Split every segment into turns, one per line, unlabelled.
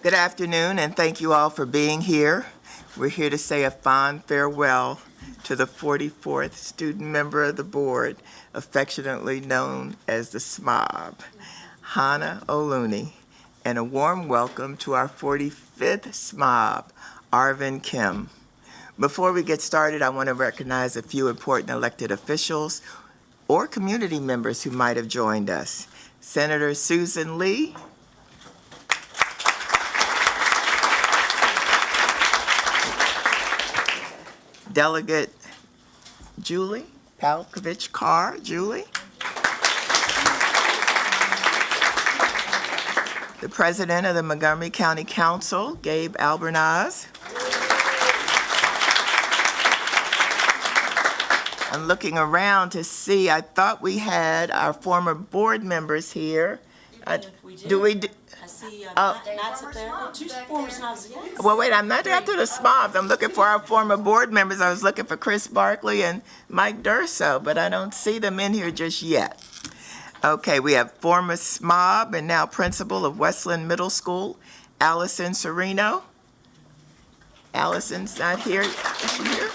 Good afternoon, and thank you all for being here. We're here to say a fond farewell to the 44th student member of the board, affectionately known as the SMOB, Hannah O'Looney, and a warm welcome to our 45th SMOB, Arvin Kim. Before we get started, I want to recognize a few important elected officials or community members who might have joined us. Senator Susan Lee, Delegate Julie Palkovich Carr, Julie. The President of the Montgomery County Council, Gabe Albernaz. I'm looking around to see, I thought we had our former board members here. Do we?
I see Matt's up there. Two former snobs, yes.
Well, wait, I'm not after the SMOBs. I'm looking for our former board members. I was looking for Chris Barkley and Mike Durso, but I don't see them in here just yet. Okay, we have former SMOB and now principal of Westland Middle School, Allison Sereno. Allison's not here. Is she here?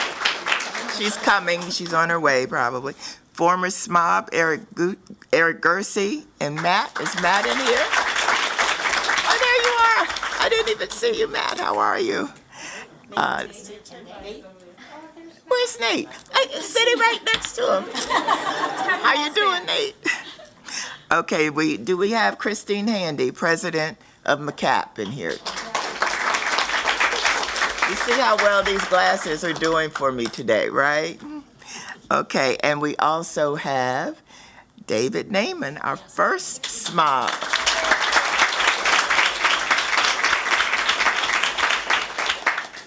She's coming. She's on her way, probably. Former SMOB, Eric Gersey, and Matt. Is Matt in here? Oh, there you are. I didn't even see you, Matt. How are you? Where's Nate? Sitting right next to him. How you doing, Nate? Okay, do we have Christine Handy, president of MCAP, in here? You see how well these glasses are doing for me today, right? Okay, and we also have David Naaman, our first SMOB.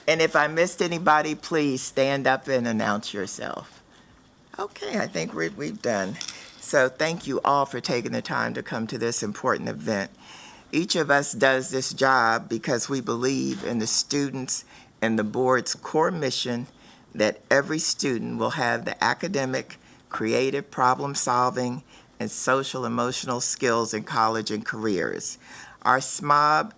And if I missed anybody, please stand up and announce yourself. Okay, I think we've done. So thank you all for taking the time to come to this important event. Each of us does this job because we believe in the students and the board's core mission that every student will have the academic, creative problem-solving, and social-emotional skills in college and careers. Our SMOB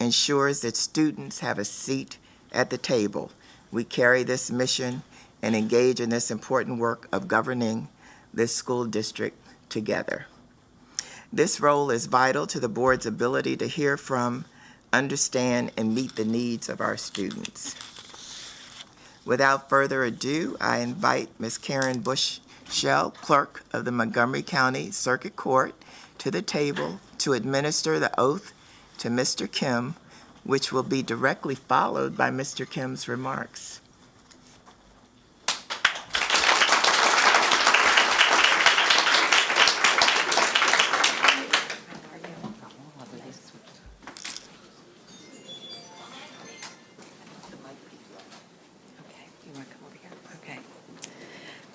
ensures that students have a seat at the table. We carry this mission and engage in this important work of governing this school district together. This role is vital to the board's ability to hear from, understand, and meet the needs of our students. Without further ado, I invite Ms. Karen Bushell, Clerk of the Montgomery County Circuit Court, to the table to administer the oath to Mr. Kim, which will be directly followed by Mr. Kim's remarks.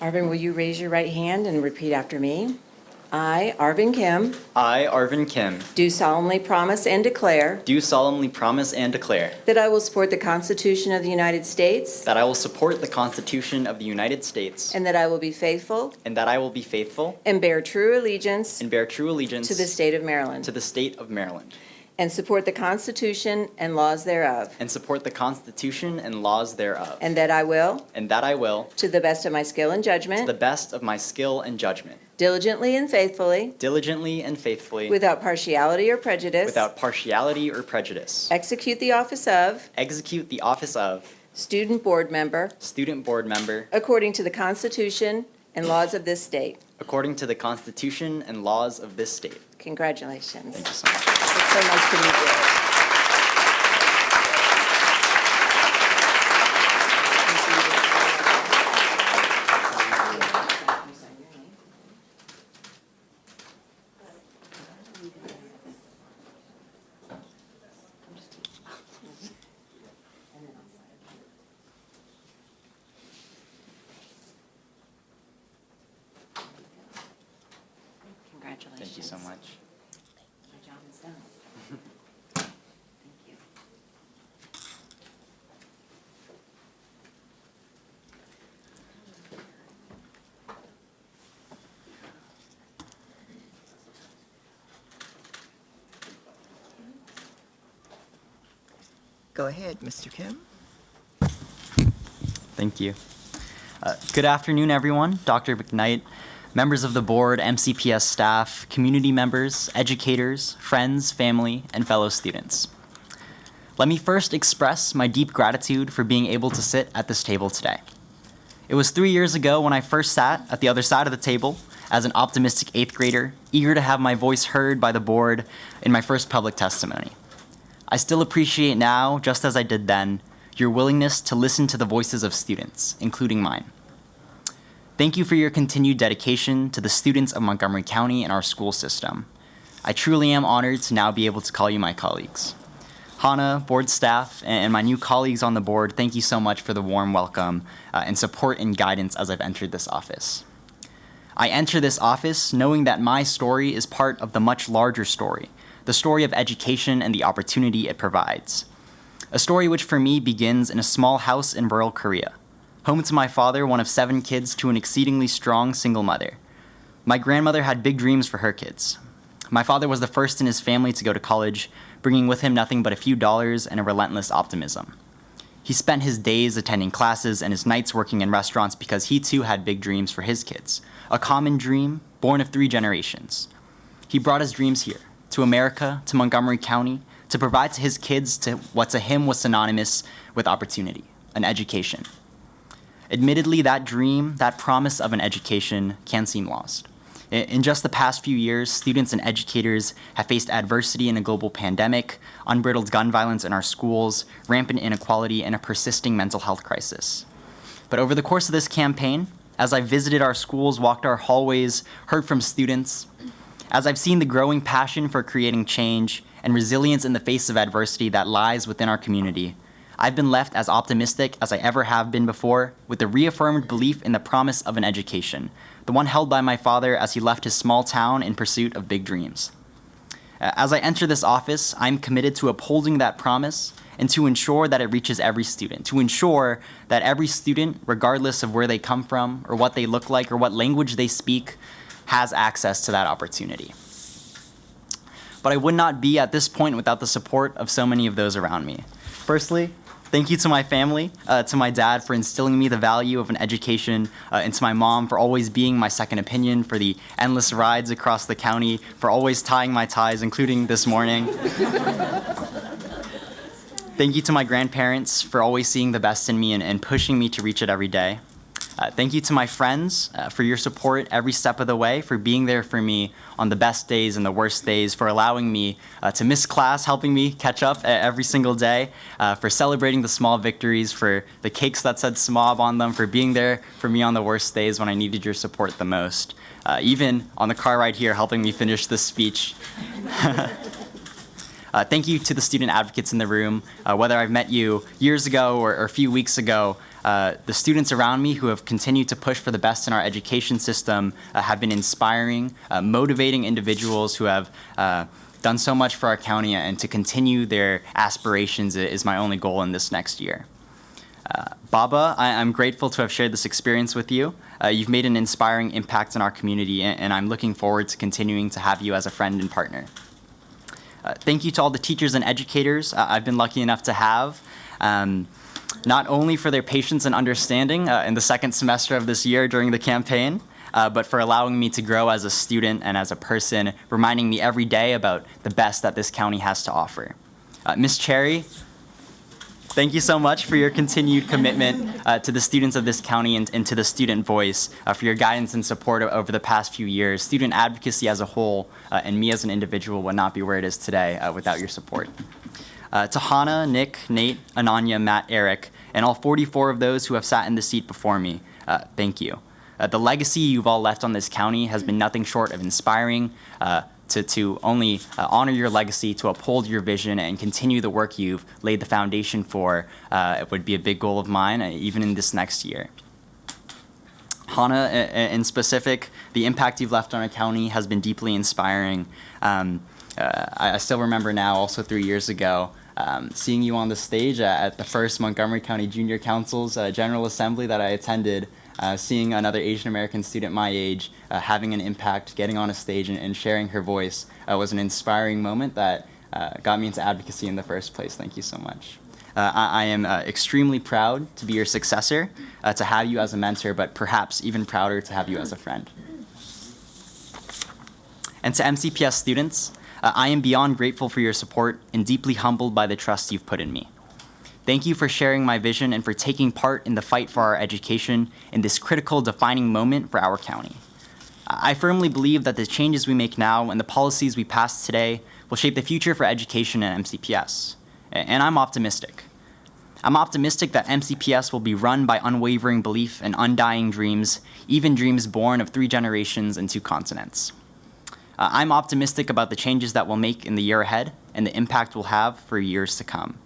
Arvin, will you raise your right hand and repeat after me? I, Arvin Kim,
I, Arvin Kim,
do solemnly promise and declare
that
I will support the Constitution of the United States
I will support the Constitution of the United States
and that I will be faithful
and that I will be faithful
and bear true allegiance
and bear true allegiance
to the state of Maryland
to the state of Maryland
and support the Constitution and laws thereof,
and support the Constitution and laws thereof,
and that I will,
to
to the best of my skill and
the
judgment,
best of my skill and judgment,
diligently and faithfully,
without
partiality or prejudice, execute the office of student board member according to the Constitution and laws of this state.
according to the Constitution and laws of this state.
Congratulations.
Thank you so much.
It's so nice to meet you. Congratulations.
Thank you so much.
My job is done. Thank you.
Go ahead, Mr. Kim.
Thank you. Good afternoon, everyone. Dr. McKnight, members of the board, MCPS staff, community members, educators, friends, family, and fellow students. Let me first express my deep gratitude for being able to sit at this table today. It was 3 years ago when I first sat at the other side of the table as an optimistic 8th grader, eager to have my voice heard by the board in my first public testimony. I still appreciate now, just as I did then, your willingness to listen to the voices of students, including mine. Thank you for your continued dedication to the students of Montgomery County and our school system. I truly am honored to now be able to call you my colleagues. Hannah, board staff, and my new colleagues on the board, thank you so much for the warm welcome and support and guidance as I've entered this office. I enter this office knowing that my story is part of the much larger story, the story of education and the opportunity it provides. A story which for me begins in a small house in rural Korea, home to my father, one of 7 kids, to an exceedingly strong single mother. My grandmother had big dreams for her kids. My father was the first in his family to go to college, bringing with him nothing but a few dollars and a relentless optimism. He spent his days attending classes and his nights working in restaurants because he too had big dreams for his kids, a common dream born of 3 generations. He brought his dreams here, to America, to Montgomery County, to provide to his kids to what to him was synonymous with opportunity, an education. Admittedly, that dream, that promise of an education can seem lost. In just the past few years, students and educators have faced adversity in a global pandemic, unbridled gun violence in our schools, rampant inequality, and a persisting mental health crisis. But over the course of this campaign, as I visited our schools, walked our hallways, heard from students, as I've seen the growing passion for creating change and resilience in the face of adversity that lies within our community, I've been left as optimistic as I ever have been before, with the reaffirmed belief in the promise of an education, the one held by my father as he left his small town in pursuit of big dreams. As I enter this office, I'm committed to upholding that promise and to ensure that it reaches every student, to ensure that every student, regardless of where they come from or what they look like or what language they speak, has access to that opportunity. But I would not be at this point without the support of so many of those around me. Firstly, thank you to my family, to my dad for instilling in me the value of an education, and to my mom for always being my second opinion, for the endless rides across the county, for always tying my ties, including this morning. Thank you to my grandparents for always seeing the best in me and pushing me to reach it every day. Thank you to my friends for your support every step of the way, for being there for me on the best days and the worst days, for allowing me to miss class, helping me catch up every single day, for celebrating the small victories, for the cakes that said SMOB on them, for being there for me on the worst days when I needed your support the most. Even on the car ride here, helping me finish this speech. Thank you to the student advocates in the room, whether I've met you years ago or a few weeks ago. The students around me who have continued to push for the best in our education system have been inspiring, motivating individuals who have done so much for our county, and to continue their aspirations is my only goal in this next year. Baba, I'm grateful to have shared this experience with you. You've made an inspiring impact in our community, and I'm looking forward to continuing to have you as a friend and partner. Thank you to all the teachers and educators I've been lucky enough to have. Not only for their patience and understanding in the second semester of this year during the campaign, but for allowing me to grow as a student and as a person, reminding me every day about the best that this county has to offer. Ms. Cherry, thank you so much for your continued commitment to the students of this county and to the student voice, for your guidance and support over the past few years. Student advocacy as a whole and me as an individual would not be where it is today without your support. To Hannah, Nick, Nate, Ananya, Matt, Eric, and all 44 of those who have sat in the seat before me, thank you. The legacy you've all left on this county has been nothing short of inspiring. To only honor your legacy, to uphold your vision, and continue the work you've laid the foundation for, it would be a big goal of mine, even in this next year. Hannah, in specific, the impact you've left on our county has been deeply inspiring. I still remember now, also 3 years ago, seeing you on the stage at the first Montgomery County Junior Council's General Assembly that I attended, seeing another Asian American student my age having an impact, getting on a stage and sharing her voice was an inspiring moment that got me into advocacy in the first place. Thank you so much. I am extremely proud to be your successor, to have you as a mentor, but perhaps even prouder to have you as a friend. And to MCPS students, I am beyond grateful for your support and deeply humbled by the trust you've put in me. Thank you for sharing my vision and for taking part in the fight for our education in this critical defining moment for our county. I firmly believe that the changes we make now and the policies we pass today will shape the future for education at MCPS. And I'm optimistic. I'm optimistic that MCPS will be run by unwavering belief and undying dreams, even dreams born of 3 generations and 2 continents. I'm optimistic about the changes that we'll make in the year ahead and the impact we'll have for years to come.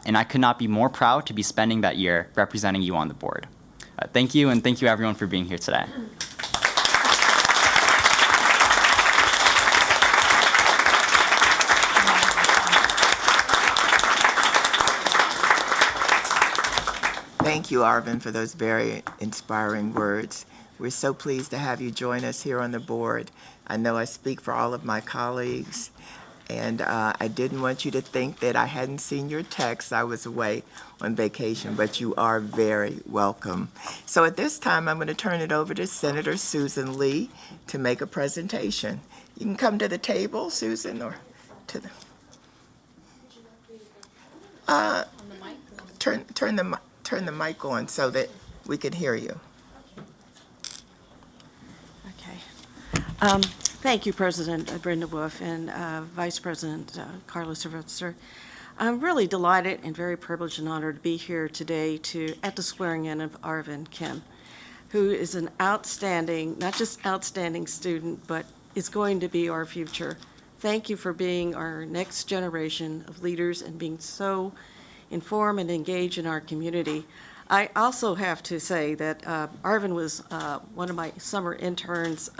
And I could not be more proud to be spending that year representing you on the board. Thank you, and thank you everyone for being here today.
Thank you, Arvin, for those very inspiring words. We're so pleased to have you join us here on the board. I know I speak for all of my colleagues, and I didn't want you to think that I hadn't seen your text. I was away on vacation, but you are very welcome. So at this time, I'm going to turn it over to Senator Susan Lee to make a presentation. You can come to the table, Susan, or to the... Turn the mic on so that we can hear you.
Okay. Thank you, President Brenda Wolf and Vice President Carlos Sylvester. I'm really delighted and very privileged and honored to be here today at the swearing in of Arvin Kim, who is an outstanding, not just outstanding student, but is going to be our future. Thank you for being our next generation of leaders and being so informed and engaged in our community. I also have to say that Arvin was one of my summer interns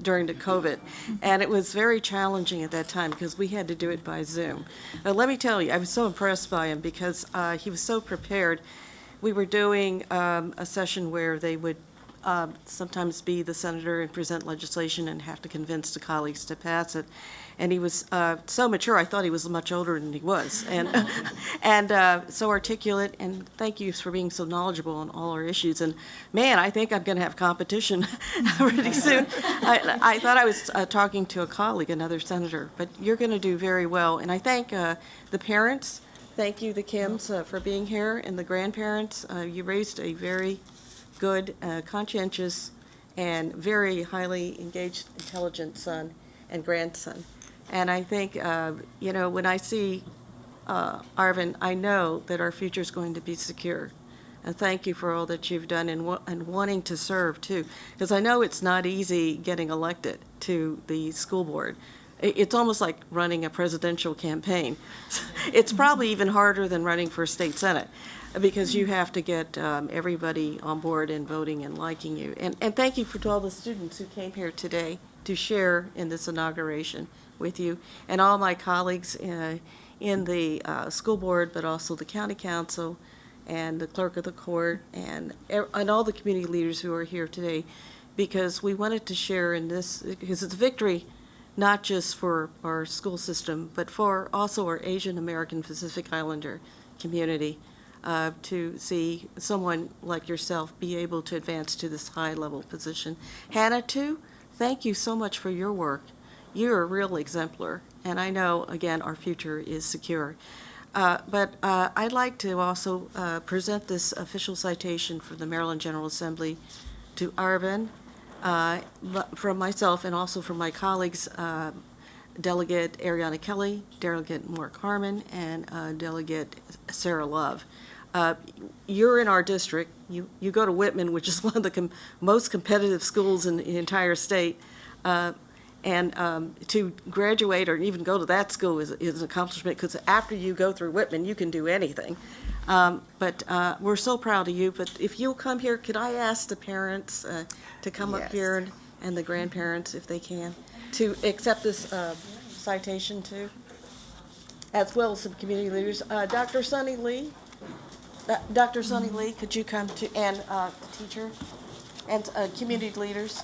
during the COVID, and it was very challenging at that time because we had to do it by Zoom. But let me tell you, I was so impressed by him because he was so prepared. We were doing a session where they would sometimes be the senator and present legislation and have to convince the colleagues to pass it. And he was so mature, I thought he was much older than he was, and so articulate, and thank you for being so knowledgeable on all our issues. And man, I think I'm going to have competition pretty soon. I thought I was talking to a colleague, another senator, but you're going to do very well. And I thank the parents. Thank you, the Kims, for being here, and the grandparents. You raised a very good, conscientious, and very highly engaged, intelligent son and grandson. And I think, when I see Arvin, I know that our future is going to be secure. And thank you for all that you've done and wanting to serve, too. Because I know it's not easy getting elected to the school board. It's almost like running a presidential campaign. It's probably even harder than running for state senate because you have to get everybody on board and voting and liking you. And thank you to all the students who came here today to share in this inauguration with you, and all my colleagues in the school board, but also the county council and the clerk of the court and all the community leaders who are here today, because we wanted to share in this, because it's a victory not just for our school system, but for also our Asian American Pacific Islander community, to see someone like yourself be able to advance to this high level position. Hannah, too, thank you so much for your work. You're a real exemplar, and I know, again, our future is secure. But I'd like to also present this official citation from the Maryland General Assembly to Arvin, from myself and also from my colleagues, Delegate Ariana Kelly, Delegate Mark Harmon, and Delegate Sarah Love. You're in our district. You go to Whitman, which is one of the most competitive schools in the entire state. And to graduate or even go to that school is an accomplishment, because after you go through Whitman, you can do anything. But we're so proud of you. But if you'll come here, could I ask the parents to come up here and the grandparents, if they can, to accept this citation too, as well as some community leaders. Dr. Sunny Lee, could you come to, and teacher, and community leaders.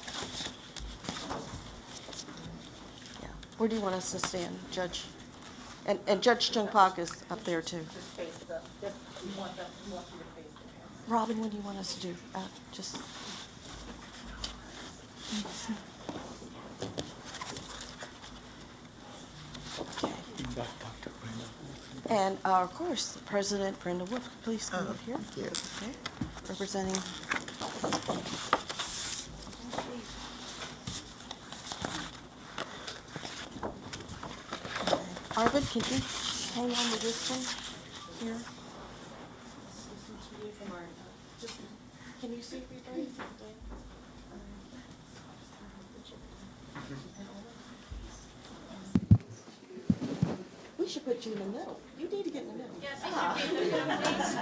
Where do you want us to stand, Judge? And Judge Chung Pak is up there too. Robin, what do you want us to do? Just. Okay. And of course, President Brenda Wolf, please come up here.
Thank you.
Okay. Representing. Arvid, can you hang on to this one here? Can you see everybody? We should put you in the middle. You need to get in the middle. Yes, you should be in the middle, please.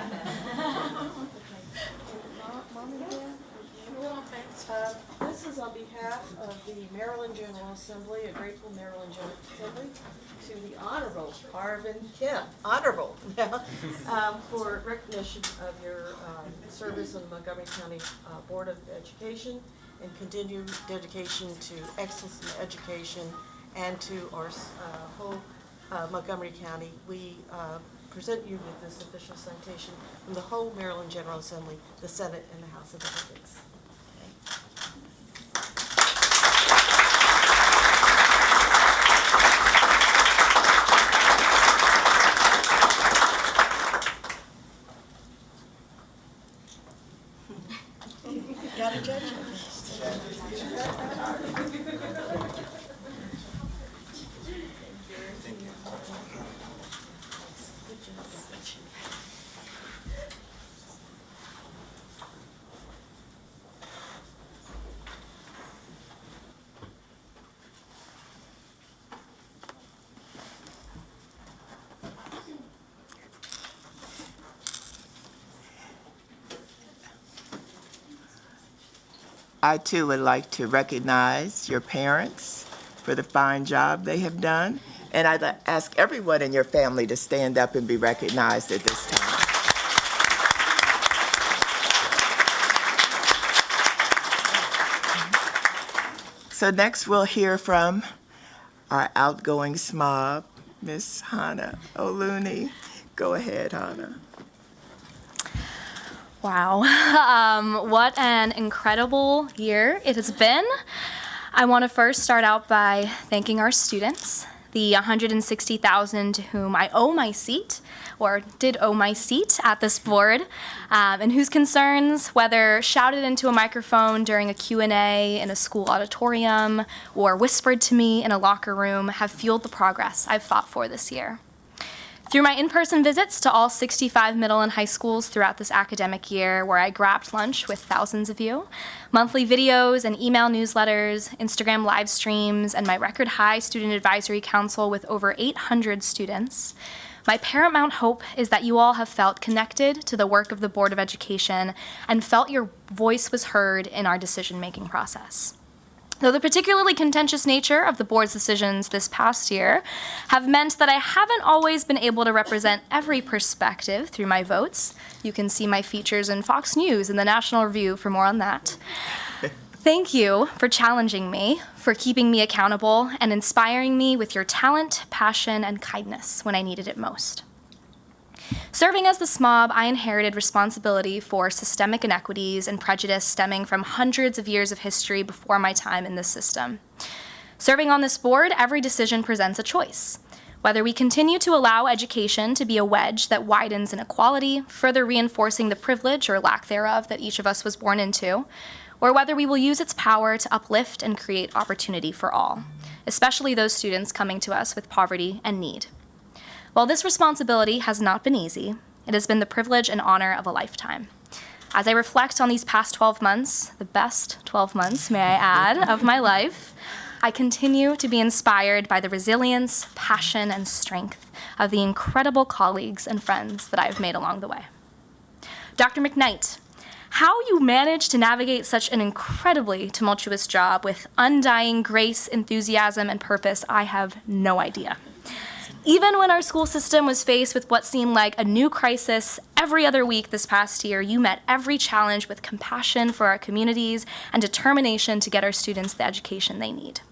Mom and Dad? This is on behalf of the Maryland General Assembly, a grateful Maryland General Assembly, to the Honorable Arvin Kim, Honorable, for recognition of your service on the Montgomery County Board of Education and continued dedication to excellence in education and to our whole Montgomery County. We present you with this official citation from the whole Maryland General Assembly, the Senate, and the House of Delegates. Got it, Judge?
I too would like to recognize your parents for the fine job they have done. And I'd ask everyone in your family to stand up and be recognized at this time. So next we'll hear from our outgoing SMOB, Miss Hannah Oluni. Go ahead, Hannah.
Wow, what an incredible year it has been. I want to first start out by thanking our students, the 160,000 to whom I owe my seat, or did owe my seat at this board, and whose concerns, whether shouted into a microphone during a Q&A in a school auditorium or whispered to me in a locker room, have fueled the progress I've fought for this year. Through my in-person visits to all 65 middle and high schools throughout this academic year, where I grabbed lunch with thousands of you, monthly videos and email newsletters, Instagram live streams, and my record high student advisory council with over 800 students, my paramount hope is that you all have felt connected to the work of the Board of Education and felt your voice was heard in our decision-making process. Though the particularly contentious nature of the board's decisions this past year have meant that I haven't always been able to represent every perspective through my votes. You can see my features in Fox News and the National Review for more on that. Thank you for challenging me, for keeping me accountable, and inspiring me with your talent, passion, and kindness when I needed it most. Serving as the SMOB, I inherited responsibility for systemic inequities and prejudice stemming from hundreds of years of history before my time in this system. Serving on this board, every decision presents a choice. Whether we continue to allow education to be a wedge that widens inequality, further reinforcing the privilege or lack thereof that each of us was born into, or whether we will use its power to uplift and create opportunity for all, especially those students coming to us with poverty and need. While this responsibility has not been easy, it has been the privilege and honor of a lifetime. As I reflect on these past 12 months, the best 12 months, may I add, of my life, I continue to be inspired by the resilience, passion, and strength of the incredible colleagues and friends that I've made along the way. Dr. McKnight, how you managed to navigate such an incredibly tumultuous job with undying grace, enthusiasm, and purpose, I have no idea. Even when our school system was faced with what seemed like a new crisis every other week this past year, you met every challenge with compassion for our communities and determination to get our students the education they need.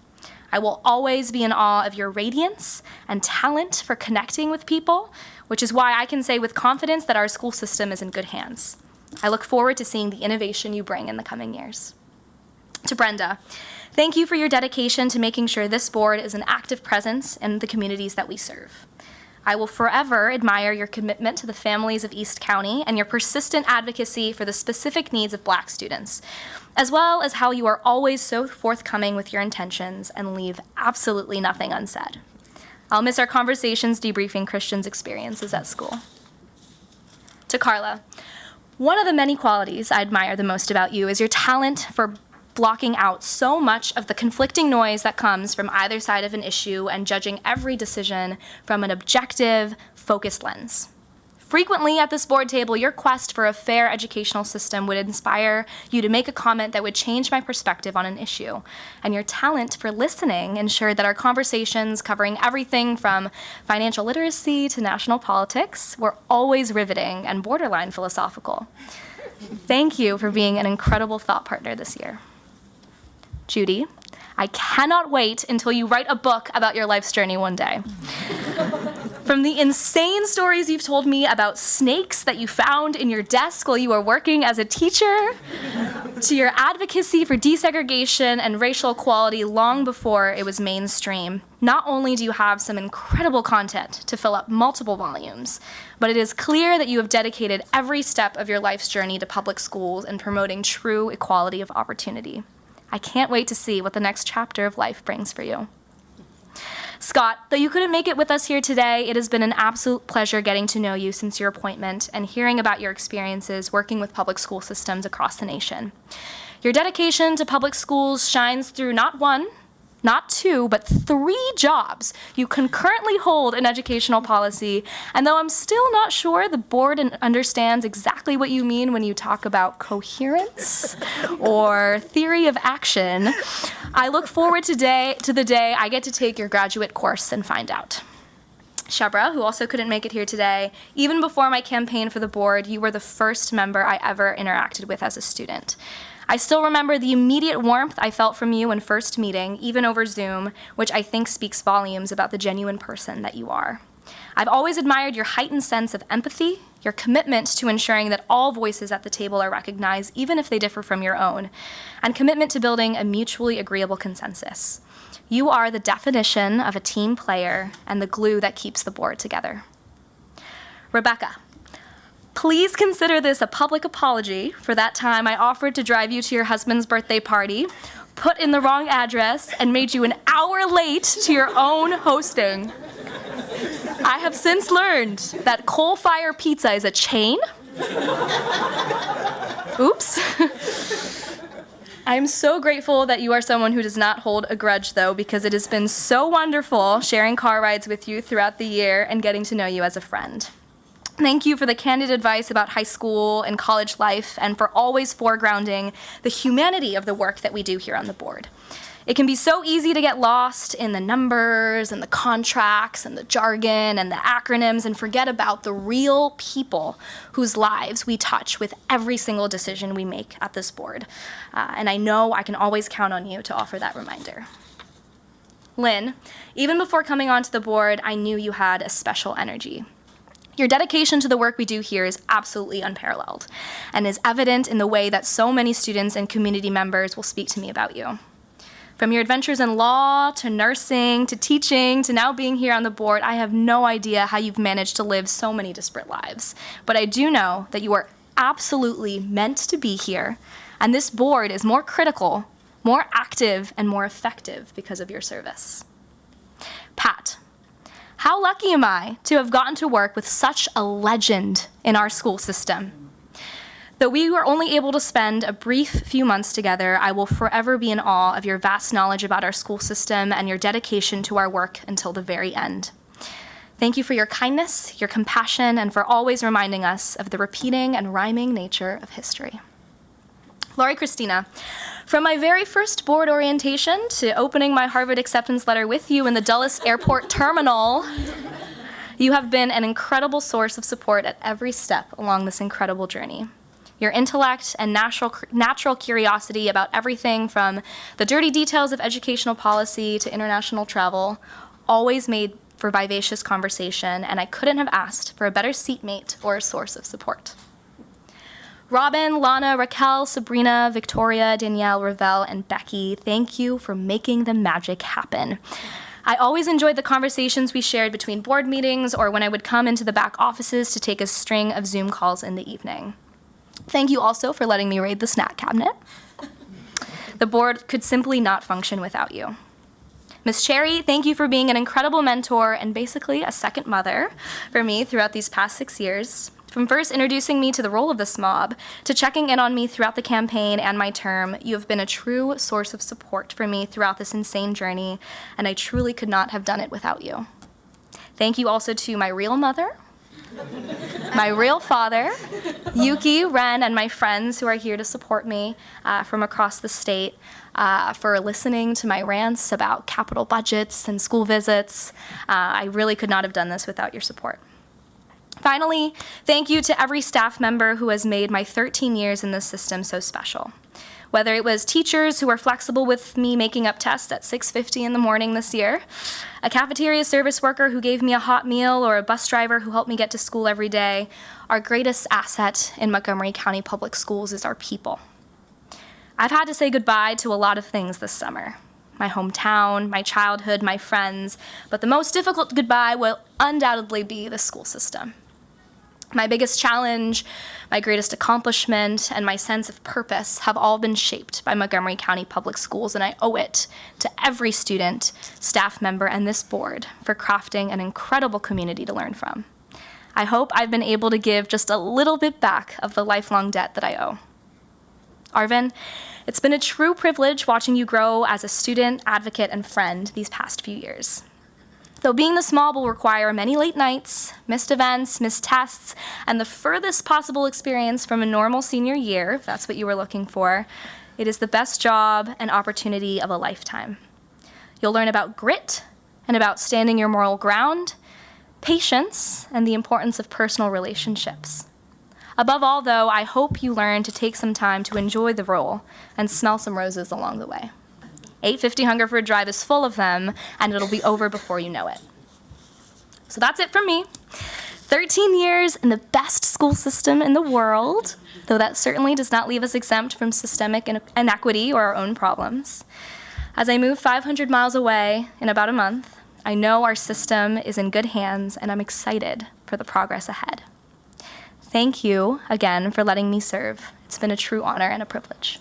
I will always be in awe of your radiance and talent for connecting with people, which is why I can say with confidence that our school system is in good hands. I look forward to seeing the innovation you bring in the coming years. To Brenda, thank you for your dedication to making sure this board is an active presence in the communities that we serve. I will forever admire your commitment to the families of East County and your persistent advocacy for the specific needs of Black students, as well as how you are always so forthcoming with your intentions and leave absolutely nothing unsaid. I'll miss our conversations debriefing Christian's experiences at school. To Carla, one of the many qualities I admire the most about you is your talent for blocking out so much of the conflicting noise that comes from either side of an issue and judging every decision from an objective, focused lens. Frequently at this board table, your quest for a fair educational system would inspire you to make a comment that would change my perspective on an issue. And your talent for listening ensured that our conversations covering everything from financial literacy to national politics were always riveting and borderline philosophical. Thank you for being an incredible thought partner this year. Judy, I cannot wait until you write a book about your life's journey one day. From the insane stories you've told me about snakes that you found in your desk while you were working as a teacher, to your advocacy for desegregation and racial equality long before it was mainstream, not only do you have some incredible content to fill up multiple volumes, but it is clear that you have dedicated every step of your life's journey to public schools and promoting true equality of opportunity. I can't wait to see what the next chapter of life brings for you. Scott, though you couldn't make it with us here today, it has been an absolute pleasure getting to know you since your appointment and hearing about your experiences working with public school systems across the nation. Your dedication to public schools shines through not one, not two, but 3 jobs you concurrently hold in educational policy. And though I'm still not sure the board understands exactly what you mean when you talk about coherence or theory of action, I look forward to the day I get to take your graduate course and find out. Shebra, who also couldn't make it here today, even before my campaign for the board, you were the first member I ever interacted with as a student. I still remember the immediate warmth I felt from you in first meeting, even over Zoom, which I think speaks volumes about the genuine person that you are. I've always admired your heightened sense of empathy, your commitment to ensuring that all voices at the table are recognized, even if they differ from your own, and commitment to building a mutually agreeable consensus. You are the definition of a team player and the glue that keeps the board together. Rebecca, please consider this a public apology for that time I offered to drive you to your husband's birthday party, put in the wrong address, and made you an hour late to your own hosting. I have since learned that Coal Fire Pizza is a chain. Oops. I am so grateful that you are someone who does not hold a grudge, though, because it has been so wonderful sharing car rides with you throughout the year and getting to know you as a friend. Thank you for the candid advice about high school and college life and for always foregrounding the humanity of the work that we do here on the board. It can be so easy to get lost in the numbers and the contracts and the jargon and the acronyms and forget about the real people whose lives we touch with every single decision we make at this board. And I know I can always count on you to offer that reminder. Lynn, even before coming onto the board, I knew you had a special energy. Your dedication to the work we do here is absolutely unparalleled and is evident in the way that so many students and community members will speak to me about you. From your adventures in law, to nursing, to teaching, to now being here on the board, I have no idea how you've managed to live so many disparate lives. But I do know that you are absolutely meant to be here, and this board is more critical, more active, and more effective because of your service. Pat, how lucky am I to have gotten to work with such a legend in our school system? Though we were only able to spend a brief few months together, I will forever be in awe of your vast knowledge about our school system and your dedication to our work until the very end. Thank you for your kindness, your compassion, and for always reminding us of the repeating and rhyming nature of history. Lori Christina, from my very first board orientation to opening my Harvard acceptance letter with you in the Dulles Airport terminal, you have been an incredible source of support at every step along this incredible journey. Your intellect and natural curiosity about everything from the dirty details of educational policy to international travel always made for vivacious conversation, and I couldn't have asked for a better seatmate or a source of support. Robin, Lana, Raquel, Sabrina, Victoria, Danielle, Ravel, and Becky, thank you for making the magic happen. I always enjoyed the conversations we shared between board meetings or when I would come into the back offices to take a string of Zoom calls in the evening. Thank you also for letting me raid the snack cabinet. The board could simply not function without you. Ms. Cherry, thank you for being an incredible mentor and basically a second mother for me throughout these past 6 years. From first introducing me to the role of the SMOB to checking in on me throughout the campaign and my term, you have been a true source of support for me throughout this insane journey, and I truly could not have done it without you. Thank you also to my real mother, my real father, Yuki, Ren, and my friends who are here to support me from across the state, for listening to my rants about capital budgets and school visits. I really could not have done this without your support. Finally, thank you to every staff member who has made my 13 years in this system so special. Whether it was teachers who were flexible with me making up tests at 6:50 in the morning this year, a cafeteria service worker who gave me a hot meal, or a bus driver who helped me get to school every day, our greatest asset in Montgomery County Public Schools is our people. I've had to say goodbye to a lot of things this summer. My hometown, my childhood, my friends, but the most difficult goodbye will undoubtedly be the school system. My biggest challenge, my greatest accomplishment, and my sense of purpose have all been shaped by Montgomery County Public Schools, and I owe it to every student, staff member, and this board for crafting an incredible community to learn from. I hope I've been able to give just a little bit back of the lifelong debt that I owe. Arvin, it's been a true privilege watching you grow as a student, advocate, and friend these past few years. Though being the SMOB will require many late nights, missed events, missed tests, and the furthest possible experience from a normal senior year, if that's what you were looking for, it is the best job and opportunity of a lifetime. You'll learn about grit and about standing your moral ground, patience, and the importance of personal relationships. Above all, though, I hope you learn to take some time to enjoy the role and smell some roses along the way. 850 Hungerford Drive is full of them, and it'll be over before you know it. So that's it from me. 13 years in the best school system in the world, though that certainly does not leave us exempt from systemic inequity or our own problems. As I move 500 miles away in about a month, I know our system is in good hands, and I'm excited for the progress ahead. Thank you again for letting me serve. It's been a true honor and a privilege.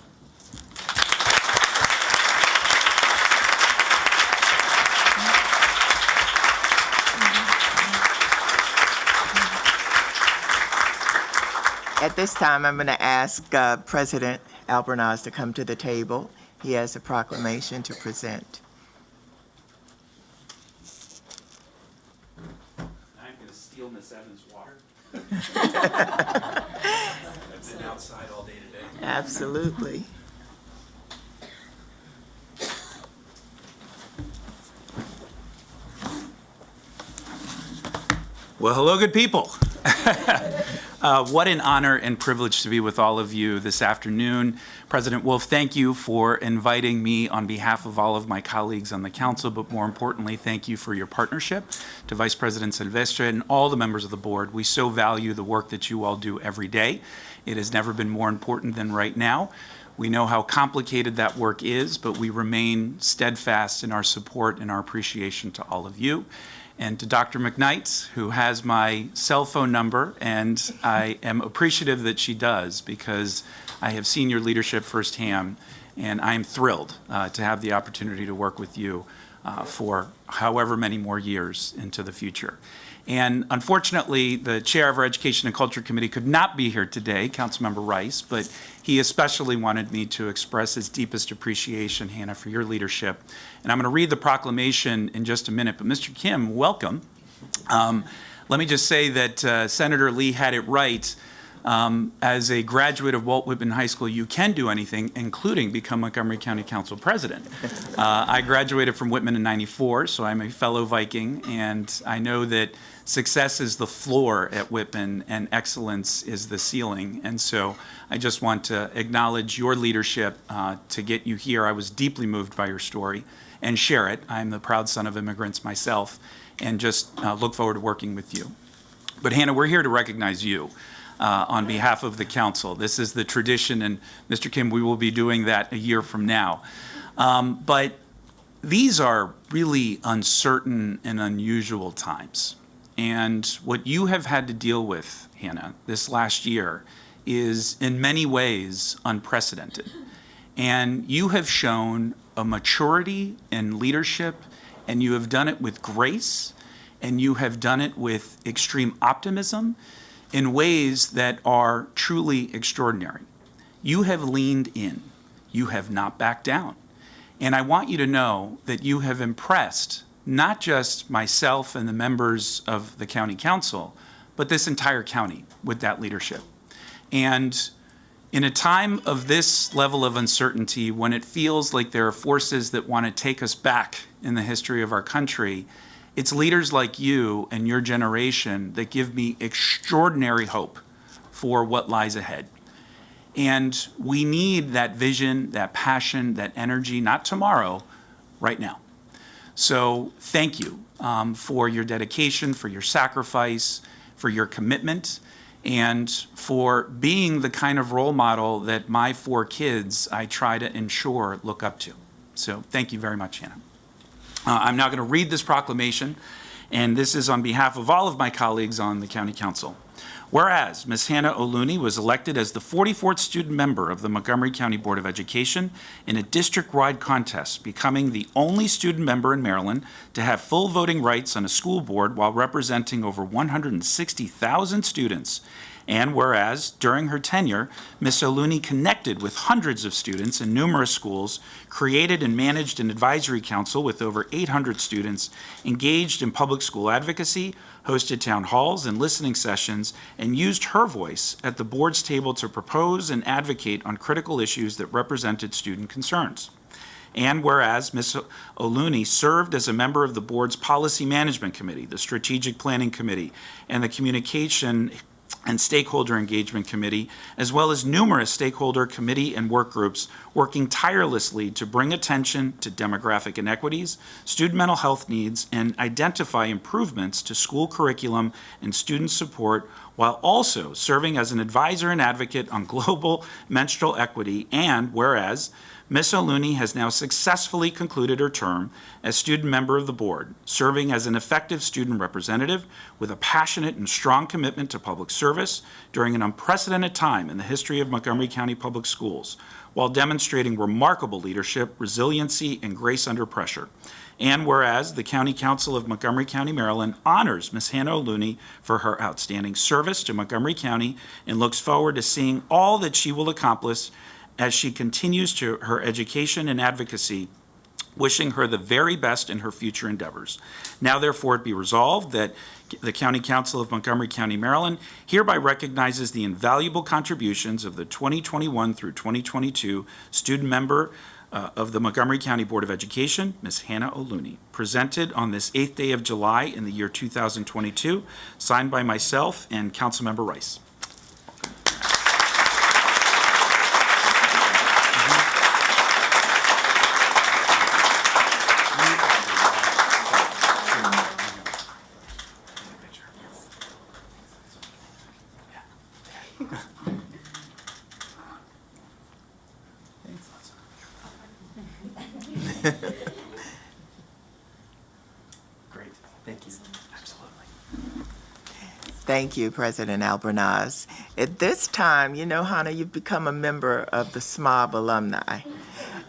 At this time, I'm going to ask President Albornoz to come to the table. He has a proclamation to present.
I'm going to steal Miss Evans' water. I've been outside all day today.
Absolutely.
Well, hello, good people. What an honor and privilege to be with all of you this afternoon. President Wolf, thank you for inviting me on behalf of all of my colleagues on the council, but more importantly, thank you for your partnership. To Vice President Silvestre and all the members of the board, we so value the work that you all do every day. It has never been more important than right now. We know how complicated that work is, but we remain steadfast in our support and our appreciation to all of you. And to Dr. McKnight, who has my cell phone number, and I am appreciative that she does, because I have seen your leadership firsthand, and I am thrilled to have the opportunity to work with you for however many more years into the future. And unfortunately, the chair of our Education and Culture Committee could not be here today, Councilmember Rice, but he especially wanted me to express his deepest appreciation, Hannah, for your leadership. And I'm going to read the proclamation in just a minute, but Mr. Kim, welcome. Let me just say that Senator Lee had it right. As a graduate of Walt Whitman High School, you can do anything, including become Montgomery County Council President. I graduated from Whitman in '94, so I'm a fellow Viking, and I know that success is the floor at Whitman and excellence is the ceiling. And so I just want to acknowledge your leadership to get you here. I was deeply moved by your story and share it. I'm the proud son of immigrants myself, and just look forward to working with you. But Hannah, we're here to recognize you on behalf of the council. This is the tradition, and Mr. Kim, we will be doing that a year from now. But these are really uncertain and unusual times. And what you have had to deal with, Hannah, this last year is in many ways unprecedented. And you have shown a maturity and leadership, and you have done it with grace, and you have done it with extreme optimism in ways that are truly extraordinary. You have leaned in. You have not backed down. And I want you to know that you have impressed not just myself and the members of the county council, but this entire county with that leadership. And in a time of this level of uncertainty, when it feels like there are forces that want to take us back in the history of our country, it's leaders like you and your generation that give me extraordinary hope for what lies ahead. And we need that vision, that passion, that energy, not tomorrow, right now. So thank you for your dedication, for your sacrifice, for your commitment, and for being the kind of role model that my 4 kids I try to ensure look up to. So thank you very much, Hannah. I'm now going to read this proclamation, and this is on behalf of all of my colleagues on the County Council. Whereas Ms. Hannah O'Looney was elected as the 44th student member of the Montgomery County Board of Education in a district-wide contest, becoming the only student member in Maryland to have full voting rights on a school board while representing over 160,000 students. And whereas, during her tenure, Ms. O'Looney connected with hundreds of students in numerous schools, created and managed an advisory council with over 800 students, engaged in public school advocacy, hosted town halls and listening sessions, and used her voice at the board's table to propose and advocate on critical issues that represented student concerns. And whereas Ms. O'Looney served as a member of the board's Policy Management Committee, the Strategic Planning Committee, and the Communication and Stakeholder Engagement Committee, as well as numerous stakeholder committee and work groups working tirelessly to bring attention to demographic inequities, student mental health needs, and identify improvements to school curriculum and student support, while also serving as an advisor and advocate on global menstrual equity. And whereas Ms. O'Looney has now successfully concluded her term as student member of the board, serving as an effective student representative with a passionate and strong commitment to public service during an unprecedented time in the history of Montgomery County Public Schools, while demonstrating remarkable leadership, resiliency, and grace under pressure. And whereas the County Council of Montgomery County, Maryland honors Ms. Hannah O'Looney for her outstanding service to Montgomery County and looks forward to seeing all that she will accomplish as she continues to her education and advocacy, wishing her the very best in her future endeavors. Now, therefore, it be resolved that the County Council of Montgomery County, Maryland hereby recognizes the invaluable contributions of the 2021 through 2022 student member of the Montgomery County Board of Education, Ms. Hannah O'Looney, presented on this 8th day of July in the year 2022, signed by myself and Councilmember Rice.
Great. Thank you. Absolutely.
Thank you, President Albornoz. At this time, you know, Hannah, you've become a member of the SMOB alumni,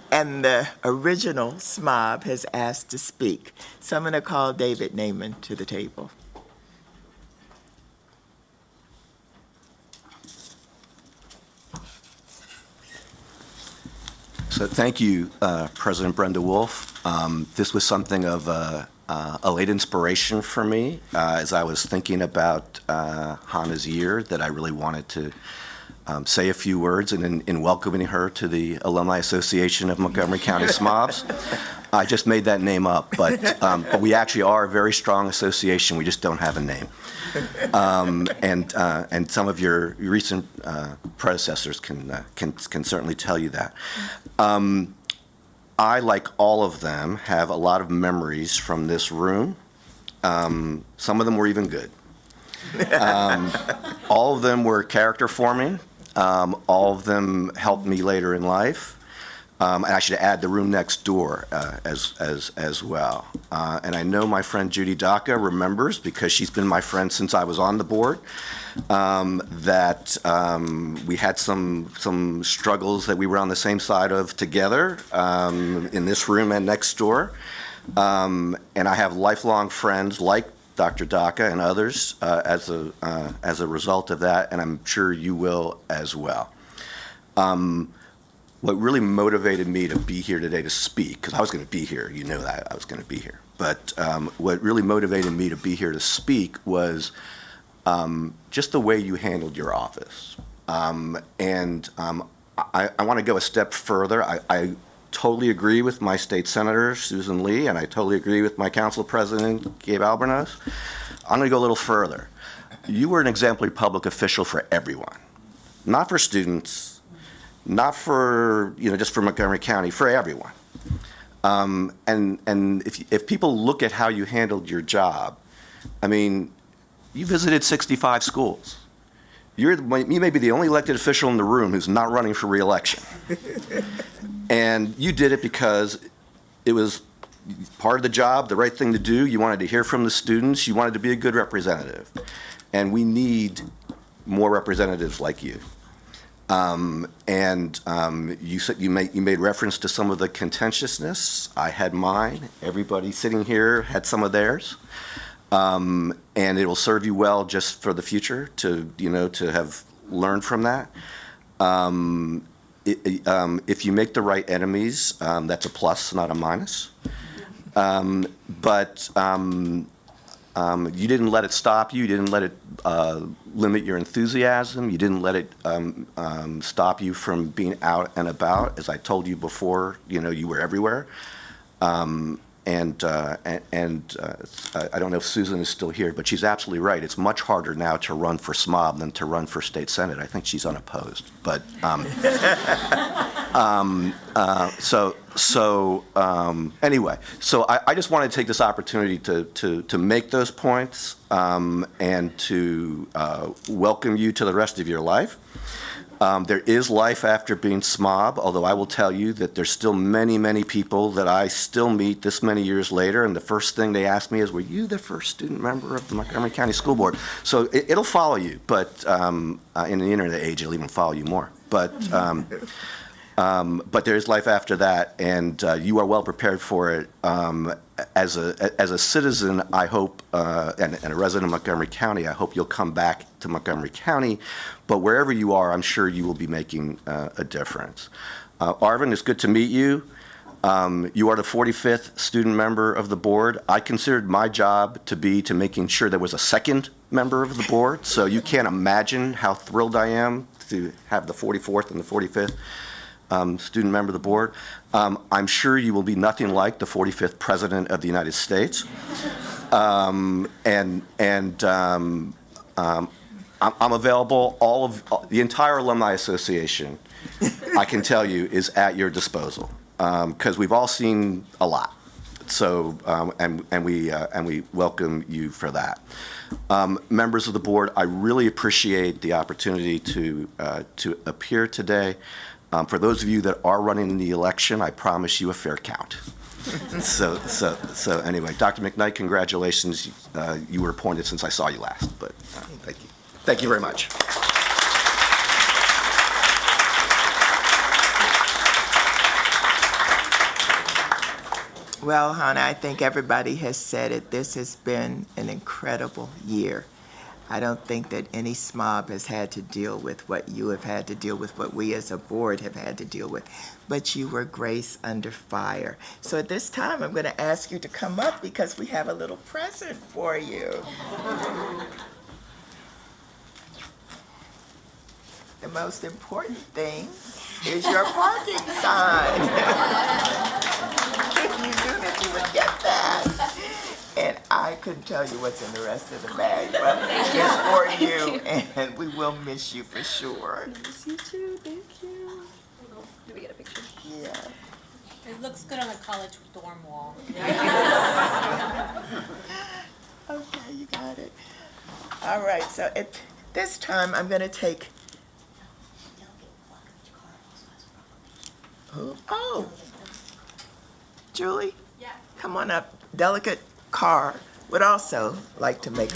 and the original SMOB has asked to speak. So I'm going to call David Naaman to the table.
So thank you, President Brenda Wolf. This was something of a late inspiration for me as I was thinking about Hannah's year, that I really wanted to say a few words in welcoming her to the Alumni Association of Montgomery County SMOBs. I just made that name up, but we actually are a very strong association. We just don't have a name. And some of your recent predecessors can certainly tell you that. I, like all of them, have a lot of memories from this room. Some of them were even good. All of them were character forming. All of them helped me later in life. And I should add the room next door as well. And I know my friend Judy Daca remembers, because she's been my friend since I was on the board, that we had some struggles that we were on the same side of together in this room and next door. And I have lifelong friends like Dr. Daca and others as a result of that, and I'm sure you will as well. What really motivated me to be here today to speak, because I was going to be here, you know that I was going to be here, but what really motivated me to be here to speak was just the way you handled your office. I want to go a step further. I totally agree with my state senator, Susan Lee, and I totally agree with my council president, Gabe Albornoz. I'm going to go a little further. You were an exemplary public official for everyone, not for students, not for, just for Montgomery County, for everyone. And if people look at how you handled your job, I mean, you visited 65 schools. You may be the only elected official in the room who's not running for re-election. And you did it because it was part of the job, the right thing to do. You wanted to hear from the students. You wanted to be a good representative. And we need more representatives like you. You said you made reference to some of the contentiousness. I had mine. Everybody sitting here had some of theirs. And it will serve you well just for the future to have learned from that. If you make the right enemies, that's a plus, not a minus. But you didn't let it stop you. You didn't let it limit your enthusiasm. You didn't let it stop you from being out and about. As I told you before, you were everywhere. I don't know if Susan is still here, but she's absolutely right. It's much harder now to run for SMOB than to run for state senate. I think she's unopposed. But anyway, so I just wanted to take this opportunity to make those points and to welcome you to the rest of your life. There is life after being SMOB, although I will tell you that there's still many, many people that I still meet this many years later, and the first thing they ask me is, were you the first student member of the Montgomery County School Board? So it'll follow you, but in the internet age, it'll even follow you more. But there is life after that, and you are well prepared for it. As a citizen, I hope, and a resident of Montgomery County, I hope you'll come back to Montgomery County. But wherever you are, I'm sure you will be making a difference. Arvin, it's good to meet you. You are the 45th student member of the board. I considered my job to be making sure there was a second member of the board. So you can't imagine how thrilled I am to have the 44th and the 45th. Student member of the board. I'm sure you will be nothing like the 45th President of the United States. I'm available. The entire Alumni Association, I can tell you, is at your disposal because we've all seen a lot. So, and we welcome you for that. Members of the board, I really appreciate the opportunity to appear today. For those of you that are running in the election, I promise you a fair count. So anyway, Dr. McKnight, congratulations. You were appointed since I saw you last, but thank you. Thank you very much.
Well, Hannah, I think everybody has said it. This has been an incredible year. I don't think that any SMOB has had to deal with what you have had to deal with, what we as a board have had to deal with. But you were grace under fire. So at this time, I'm going to ask you to come up because we have a little present for you. The most important thing is your parking sign. If you knew that you would get that. And I couldn't tell you what's in the rest of the bag, but it's for you, and we will miss you for sure.
Miss you too, thank you.
Do we get a picture?
Yeah.
It looks good on the college dorm wall.
Okay, you got it. All right, so at this time, I'm going to take. Who? Oh, Julie? Yeah. Come on up. Delegate Carr would also like to make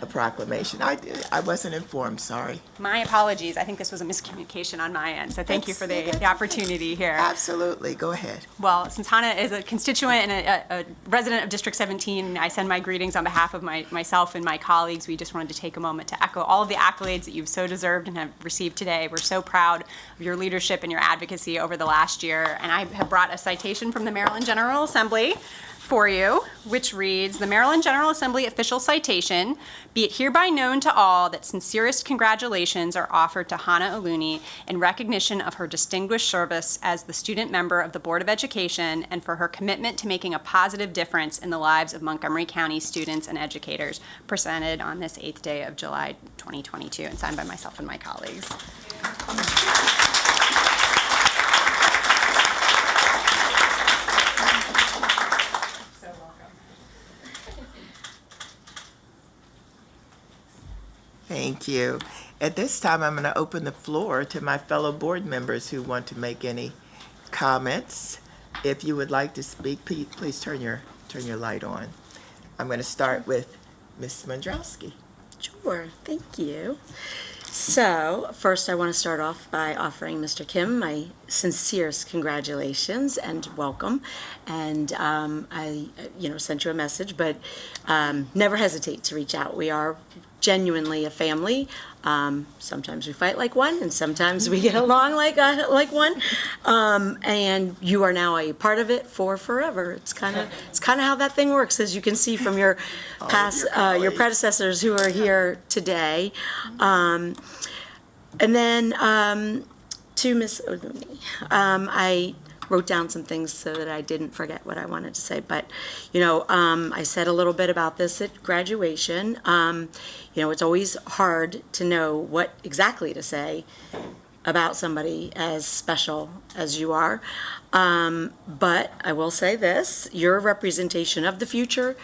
a proclamation. I wasn't informed, sorry.
My apologies. I think this was a miscommunication on my end, so thank you for the opportunity here.
Absolutely, go ahead.
Well, since Hannah is a constituent and a resident of District 17, I send my greetings on behalf of myself and my colleagues. We just wanted to take a moment to echo all of the accolades that you've so deserved and have received today. We're so proud of your leadership and your advocacy over the last year, and I have brought a citation from the Maryland General Assembly for you, which reads, "The Maryland General Assembly official citation, be it hereby known to all that sincerest congratulations are offered to Hannah Aluni in recognition of her distinguished service as the student member of the Board of Education and for her commitment to making a positive difference in the lives of Montgomery County students and educators," presented on this 8th day of July 2022 and signed by myself and my colleagues.
Thank you. At this time, I'm going to open the floor to my fellow board members who want to make any comments. If you would like to speak, please turn your light on. I'm going to start with Ms. Mandrowski.
Sure, thank you. So, first I want to start off by offering Mr. Kim my sincerest congratulations and welcome. And I, sent you a message, but never hesitate to reach out. We are genuinely a family. Sometimes we fight like one, and sometimes we get along like one. And you are now a part of it for forever. It's kind of how that thing works, as you can see from your past, your predecessors who are here today. And then to Ms. Olumi, I wrote down some things so that I didn't forget what I wanted to say. But, I said a little bit about this at graduation. It's always hard to know what exactly to say about somebody as special as you are. But I will say this, your representation of the future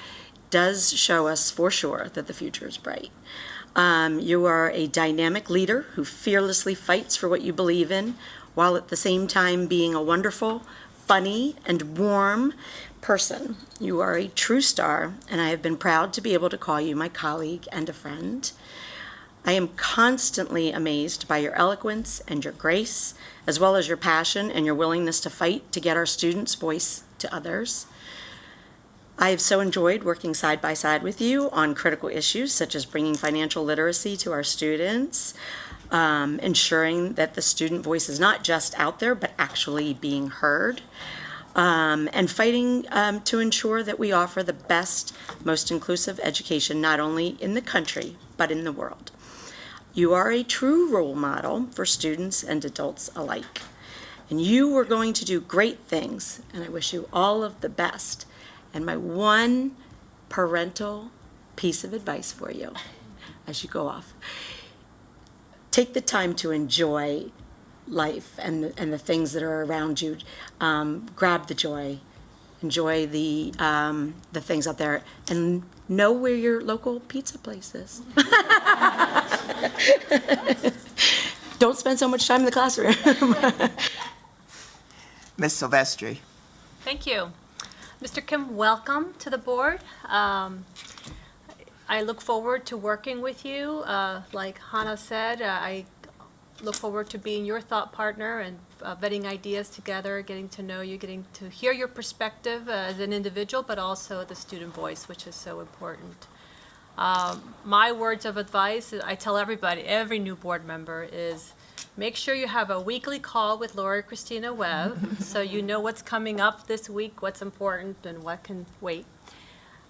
does show us for sure that the future is bright. You are a dynamic leader who fearlessly fights for what you believe in, while at the same time being a wonderful, funny, and warm person. You are a true star, and I have been proud to be able to call you my colleague and a friend. I am constantly amazed by your eloquence and your grace, as well as your passion and your willingness to fight to get our students' voice to others. I have so enjoyed working side by side with you on critical issues such as bringing financial literacy to our students, ensuring that the student voice is not just out there, but actually being heard, and fighting to ensure that we offer the best, most inclusive education, not only in the country, but in the world. You are a true role model for students and adults alike. And you are going to do great things, and I wish you all of the best. And my one parental piece of advice for you as you go off: take the time to enjoy life and the things that are around you. Grab the joy, enjoy the things out there, and know where your local pizza place is. Don't spend so much time in the classroom.
Ms. Silvestri.
Thank you. Mr. Kim, welcome to the board. I look forward to working with you. Like Hannah said, I look forward to being your thought partner and vetting ideas together, getting to know you, getting to hear your perspective as an individual, but also the student voice, which is so important. My words of advice, I tell everybody, every new board member, is make sure you have a weekly call with Laura Christina Webb so you know what's coming up this week, what's important, and what can wait.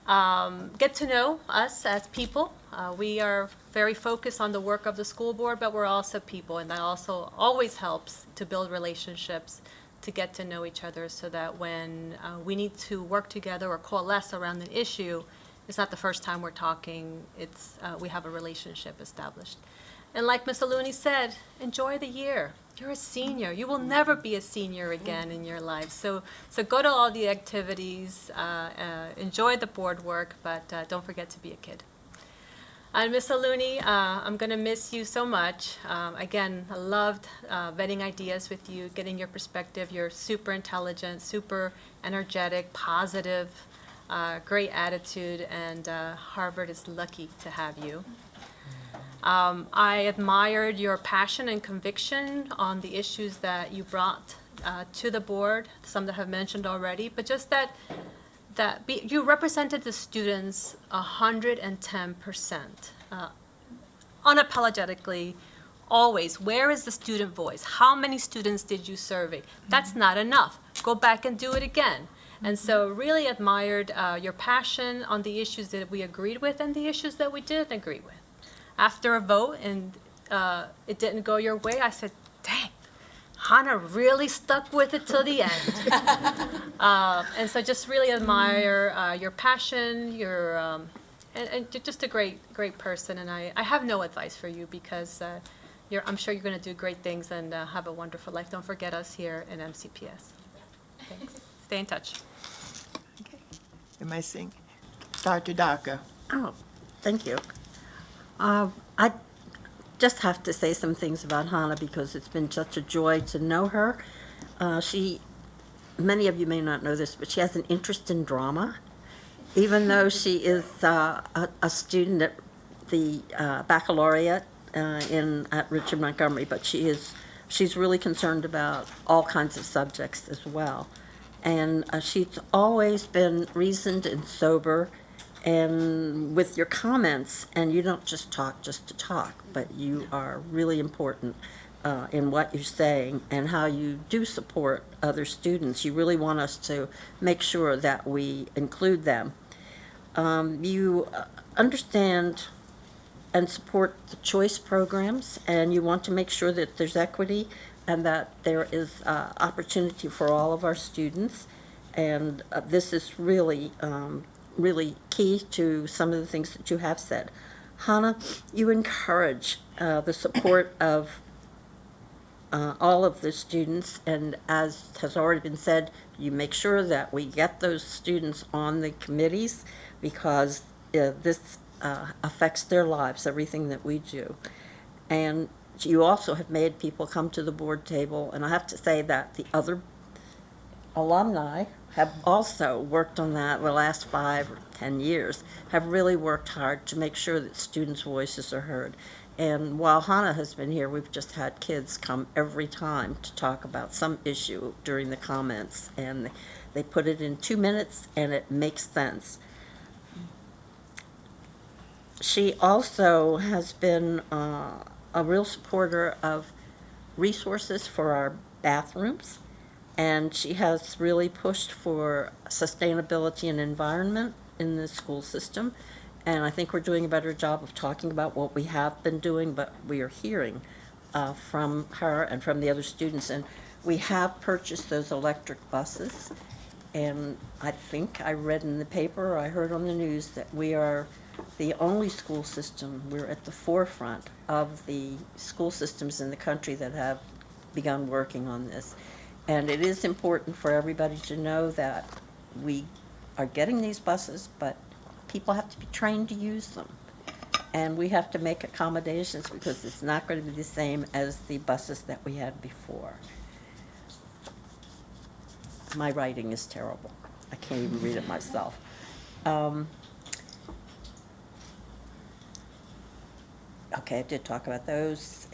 Get to know us as people. We are very focused on the work of the school board, but we're also people, and that also always helps to build relationships, to get to know each other, so that when we need to work together or coalesce around an issue, it's not the first time we're talking, it's, we have a relationship established. And like Ms. Aluni said, enjoy the year. You're a senior. You will never be a senior again in your life. So go to all the activities, enjoy the board work, but don't forget to be a kid. And Ms. Aluni, I'm going to miss you so much. Again, I loved vetting ideas with you, getting your perspective. You're super intelligent, super energetic, positive, great attitude, and Harvard is lucky to have you. I admired your passion and conviction on the issues that you brought to the board, some that have mentioned already, but just that you represented the students 110%, unapologetically, always. Where is the student voice? How many students did you survey? That's not enough. Go back and do it again. And so really admired your passion on the issues that we agreed with and the issues that we didn't agree with. After a vote and it didn't go your way, I said, dang, Hannah really stuck with it till the end. And so just really admire your passion, your, and you're just a great person. And I have no advice for you because I'm sure you're going to do great things and have a wonderful life. Don't forget us here in MCPS. Thanks. Stay in touch.
Okay. Am I seeing? Dr. Daca.
Oh, thank you. I just have to say some things about Hannah because it's been such a joy to know her. Many of you may not know this, but she has an interest in drama. Even though she is a student at the baccalaureate at Richard Montgomery, but she's really concerned about all kinds of subjects as well. And she's always been reasoned and sober, and with your comments, and you don't just talk just to talk, but you are really important in what you're saying and how you do support other students. You really want us to make sure that we include them. You understand and support the choice programs, and you want to make sure that there's equity and that there is opportunity for all of our students. And this is really really key to some of the things that you have said. Hannah, you encourage the support of all of the students, and as has already been said, you make sure that we get those students on the committees because this affects their lives, everything that we do. And you also have made people come to the board table, and I have to say that the other alumni have also worked on that the last 5 or 10 years, have really worked hard to make sure that students' voices are heard. And while Hannah has been here, we've just had kids come every time to talk about some issue during the comments, and they put it in 2 minutes and it makes sense. She also has been a real supporter of resources for our bathrooms. And she has really pushed for sustainability and environment in the school system. And I think we're doing a better job of talking about what we have been doing, but we are hearing from her and from the other students. And we have purchased those electric buses. And I think I read in the paper, or I heard on the news that we are the only school system, we're at the forefront of the school systems in the country that have begun working on this. And it is important for everybody to know that we are getting these buses, but people have to be trained to use them. And we have to make accommodations because it's not going to be the same as the buses that we had before. My writing is terrible. I can't even read it myself. Okay, I did talk about those.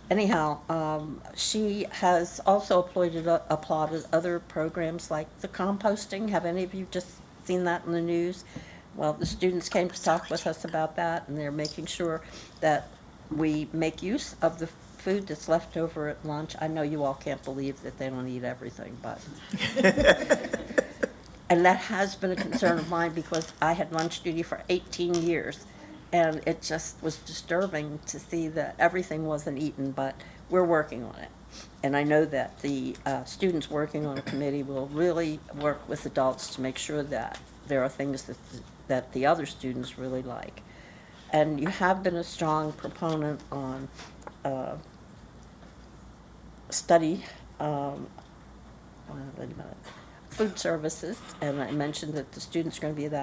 Anyhow, she has also applauded other programs like the composting. Have any of you just seen that in the news? Well, the students came to talk with us about that, and they're making sure that we make use of the food that's left over at lunch. I know you all can't believe that they don't eat everything, but. And that has been a concern of mine because I had lunch duty for 18 years. And it just was disturbing to see that everything wasn't eaten, but we're working on it. And I know that the students working on a committee will really work with adults to make sure that there are things that the other students really like. And you have been a strong proponent on study, food services, and I mentioned that the students are going to be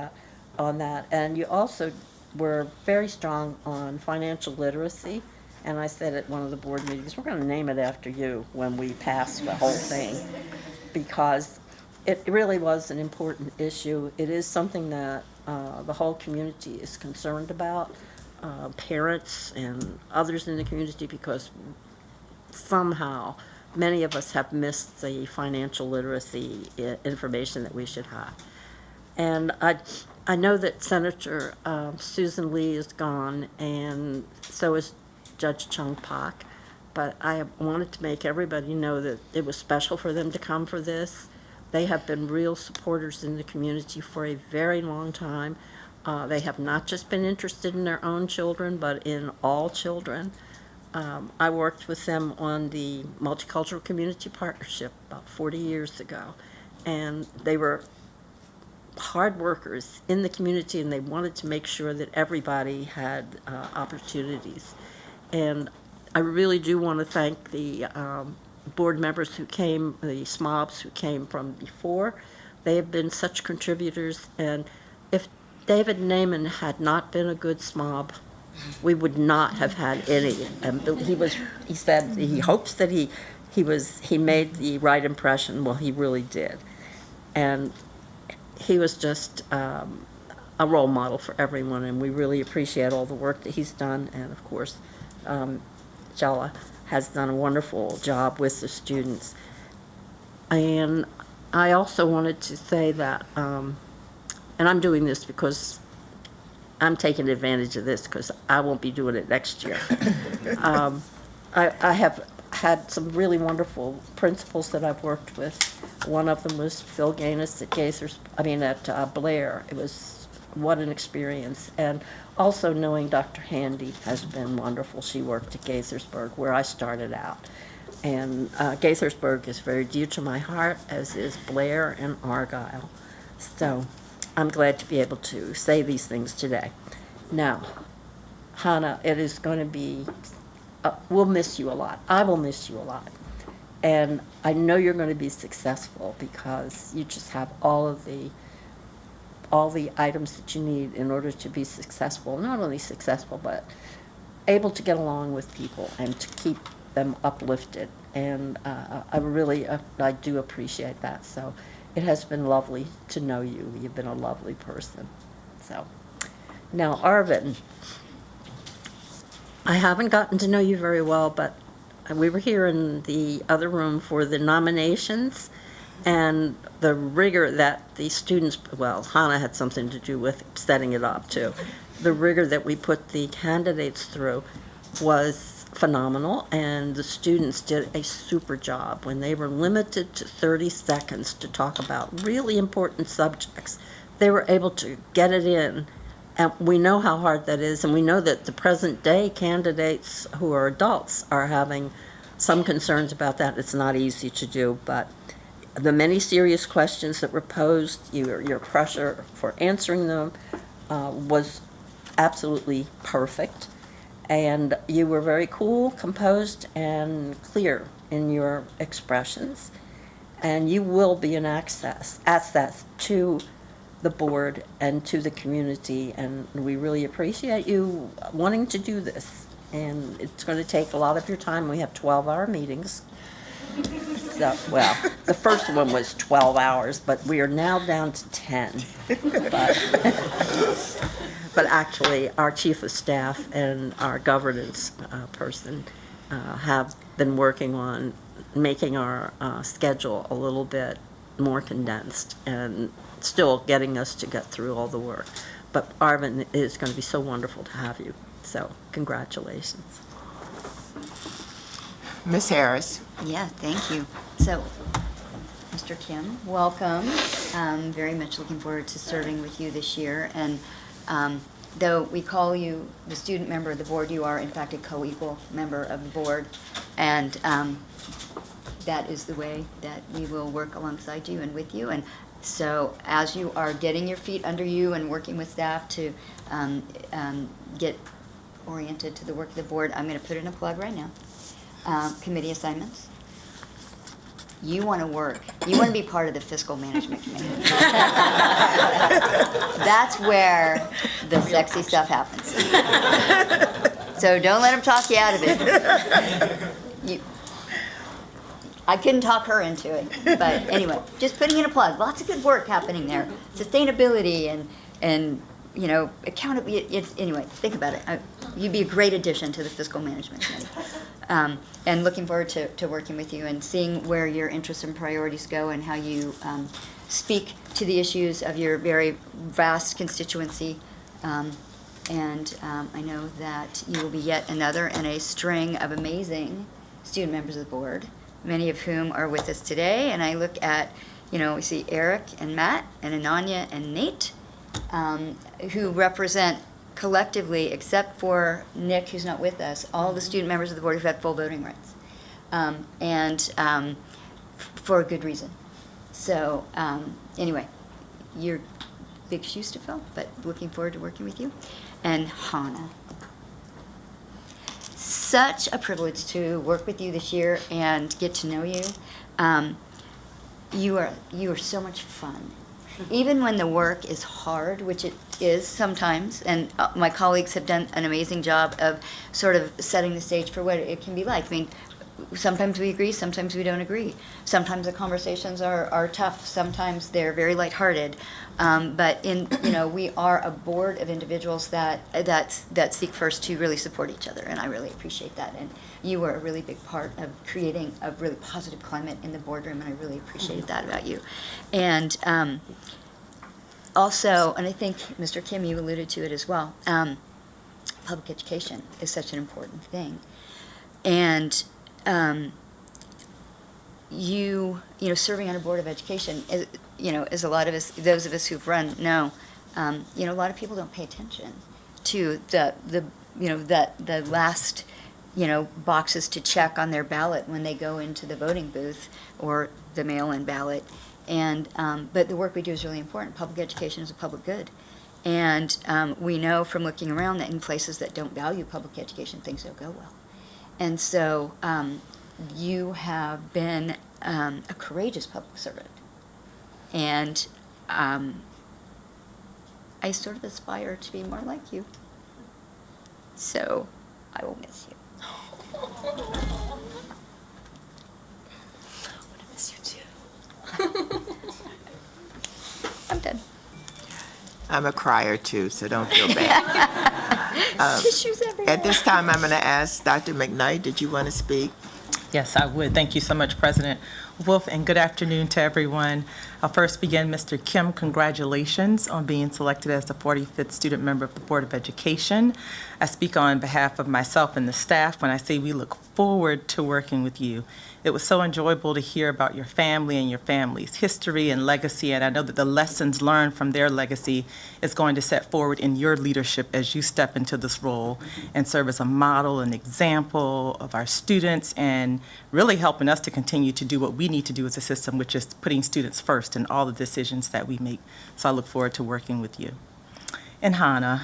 on that. And you also were very strong on financial literacy. And I said at one of the board meetings, we're going to name it after you when we pass the whole thing, because it really was an important issue. It is something that the whole community is concerned about, parents and others in the community, because somehow many of us have missed the financial literacy information that we should have. And I know that Senator Susan Lee is gone, and so is Judge Chung Pak, but I wanted to make everybody know that it was special for them to come for this. They have been real supporters in the community for a very long time. They have not just been interested in their own children, but in all children. I worked with them on the Multicultural Community Partnership about 40 years ago, and they were hard workers in the community, and they wanted to make sure that everybody had opportunities. And I really do want to thank the board members who came, the SMOBs who came from before. They have been such contributors, and if David Naaman had not been a good SMOB, we would not have had any. He said he hopes that he made the right impression. Well, he really did. And he was just a role model for everyone, and we really appreciate all the work that he's done. And of course, Jala has done a wonderful job with the students. And I also wanted to say that, and I'm doing this because I'm taking advantage of this because I won't be doing it next year. I have had some really wonderful principals that I've worked with. One of them was Phil Gaines at Blair. It was, what an experience. And also knowing Dr. Handy has been wonderful. She worked at Gaithersburg, where I started out. And Gaithersburg is very dear to my heart, as is Blair and Argyle. So I'm glad to be able to say these things today. Now, Hannah, it is going to be, we'll miss you a lot. I will miss you a lot. And I know you're going to be successful because you just have all the items that you need in order to be successful. Not only successful, but able to get along with people and to keep them uplifted. And I do appreciate that. So it has been lovely to know you. You've been a lovely person. So now, Arvin, I haven't gotten to know you very well, but we were here in the other room for the nominations, and the rigor that the students, well, Hannah had something to do with setting it up too. The rigor that we put the candidates through was phenomenal, and the students did a super job. When they were limited to 30 seconds to talk about really important subjects, they were able to get it in. And we know how hard that is, and we know that the present day candidates who are adults are having some concerns about that. It's not easy to do, but the many serious questions that were posed, your pressure for answering them was absolutely perfect. And you were very cool, composed, and clear in your expressions. And you will be an asset to the board and to the community, and we really appreciate you wanting to do this. And it's going to take a lot of your time. We have 12-hour meetings. So, well, the first one was 12 hours, but we are now down to 10. But actually, our chief of staff and our governance person have been working on making our schedule a little bit more condensed and still getting us to get through all the work. but Arvin, it is going to be so wonderful to have you. So congratulations.
Ms. Harris.
Yeah, thank you. So, Mr. Kim, welcome. Very much looking forward to serving with you this year. And though we call you the student member of the board, you are in fact a co-equal member of the board. And that is the way that we will work alongside you and with you. And so as you are getting your feet under you and working with staff to get oriented to the work of the board, I'm going to put in a plug right now. Committee assignments. You want to work. You want to be part of the fiscal management committee. That's where the sexy stuff happens. So don't let them talk you out of it. I couldn't talk her into it, but anyway, just putting in a plug. Lots of good work happening there. Sustainability and you know, accountability. Anyway, think about it. You'd be a great addition to the fiscal management committee. And looking forward to working with you and seeing where your interests and priorities go and how you speak to the issues of your very vast constituency. And I know that you will be yet another in a string of amazing student members of the board, many of whom are with us today. And I look at, you know, we see Eric and Matt and Ananya and Nate, who represent collectively, except for Nick, who's not with us, all the student members of the board who've had full voting rights, and for a good reason. So anyway, you're big shoes to fill, but looking forward to working with you. And Hannah, such a privilege to work with you this year and get to know you. You are so much fun. Even when the work is hard, which it is sometimes, and my colleagues have done an amazing job of sort of setting the stage for what it can be like. I mean, sometimes we agree, sometimes we don't agree. Sometimes the conversations are tough, sometimes they're very lighthearted. But we are a board of individuals that seek first to really support each other, and I really appreciate that. And you were a really big part of creating a really positive climate in the boardroom, and I really appreciated that about you. And also, and I think, Mr. Kim, you alluded to it as well, public education is such an important thing. And serving on a board of education, as a lot of us, those of us who've run know, a lot of people don't pay attention to the last, boxes to check on their ballot when they go into the voting booth or the mail-in ballot. And but the work we do is really important. Public education is a public good. And we know from looking around that in places that don't value public education, things don't go well. And so you have been a courageous public servant. And I sort of aspire to be more like you. So I will miss you. I'm gonna miss you too. I'm done.
I'm a crier too, so don't feel bad.
Tissues everywhere.
At this time, I'm going to ask Dr. McKnight, did you want to speak?
Yes, I would. Thank you so much, President Wolf, and good afternoon to everyone. I'll first begin, Mr. Kim, congratulations on being selected as the 45th student member of the Board of Education. I speak on behalf of myself and the staff when I say we look forward to working with you. It was so enjoyable to hear about your family and your family's history and legacy, and I know that the lessons learned from their legacy is going to set forward in your leadership as you step into this role and serve as a model and example of our students and really helping us to continue to do what we need to do as a system, which is putting students first in all the decisions that we make. So I look forward to working with you. And Hannah,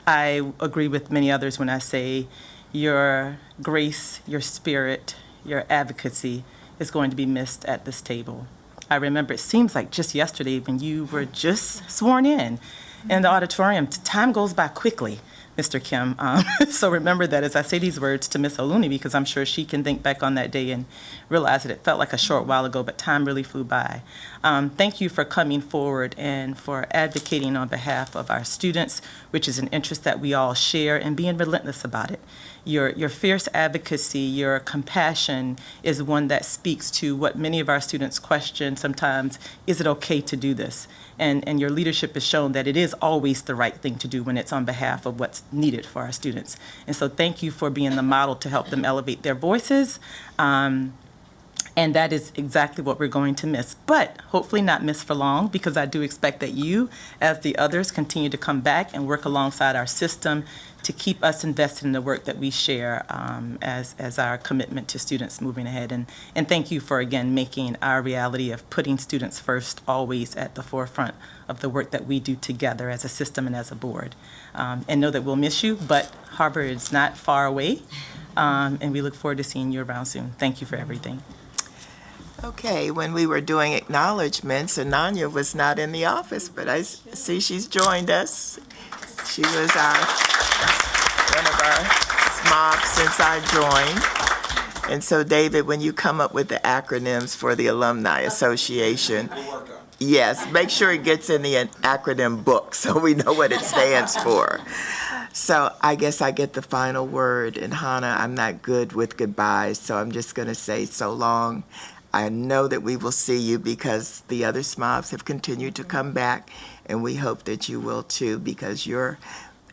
I agree with many others when I say your grace, your spirit, your advocacy is going to be missed at this table. I remember it seems like just yesterday when you were just sworn in the auditorium. Time goes by quickly, Mr. Kim. So remember that as I say these words to Miss Oluni, because I'm sure she can think back on that day and realize that it felt like a short while ago, but time really flew by. Thank you for coming forward and for advocating on behalf of our students, which is an interest that we all share, and being relentless about it. Your fierce advocacy, your compassion is one that speaks to what many of our students question sometimes: is it okay to do this? And your leadership has shown that it is always the right thing to do when it's on behalf of what's needed for our students. And so thank you for being the model to help them elevate their voices. And that is exactly what we're going to miss, but hopefully not miss for long, because I do expect that you, as the others, continue to come back and work alongside our system to keep us invested in the work that we share as our commitment to students moving ahead. And thank you for, again, making our reality of putting students first always at the forefront of the work that we do together as a system and as a board. And know that we'll miss you, but Harvard is not far away, and we look forward to seeing you around soon. Thank you for everything.
Okay, when we were doing acknowledgements, Ananya was not in the office, but I see she's joined us. She was one of our SMOB since I joined. And so, David, when you come up with the acronyms for the Alumni Association, yes, make sure it gets in the acronym book so we know what it stands for. So I guess I get the final word. And Hannah, I'm not good with goodbyes, so I'm just going to say so long. I know that we will see you because the other SMOBs have continued to come back, and we hope that you will too, because your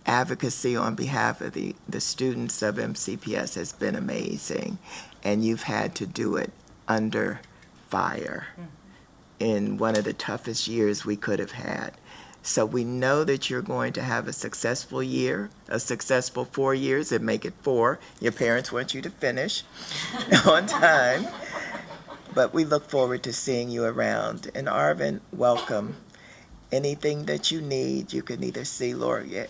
advocacy on behalf of the students of MCPS has been amazing, and you've had to do it under fire in one of the toughest years we could have had. So we know that you're going to have a successful year, a successful 4 years, and make it 4. Your parents want you to finish on time. But we look forward to seeing you around. And Arvin, welcome. Anything that you need, you can either see Lori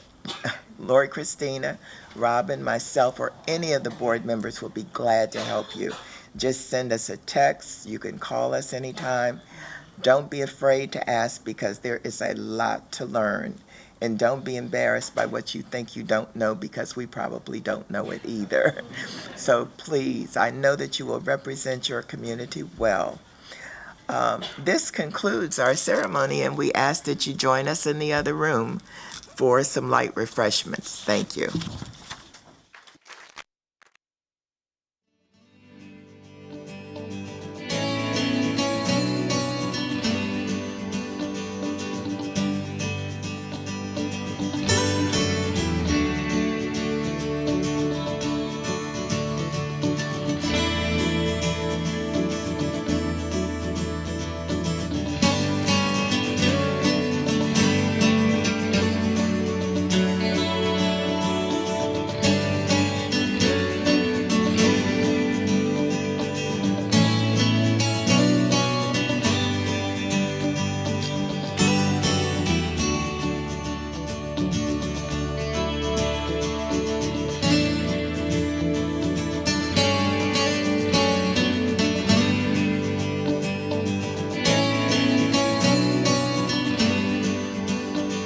Christina, Robin, myself, or any of the board members will be glad to help you. Just send us a text. You can call us anytime. Don't be afraid to ask, because there is a lot to learn. And don't be embarrassed by what you think you don't know, because we probably don't know it either. So please, I know that you will represent your community well. This concludes our ceremony, and we ask that you join us in the other room for some light refreshments. Thank you.